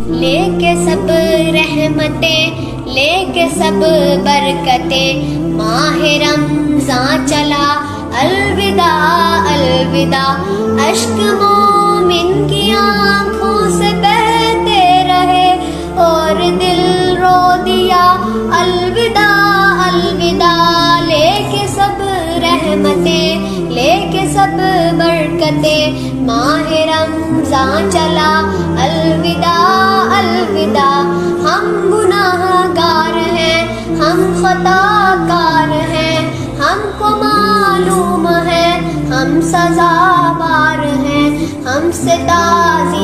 لے کے سب رحمتیں، لے کے سب برکتیں، ماہ رمضان چلا الوداع الوداع، اشک مومن کی آنکھوں سے بہتے رہے اور دل رو دیا الوداع الوداع، لے کے سب رحمتیں، لے کے سب برکتیں، ماہ رمضان چلا الوداع الوداع، ہم گناہ گار ہیں، ہم خطا کار ہیں، ہم کو معلوم ہے ہم سزاوار ہیں، ہم سے تعزیت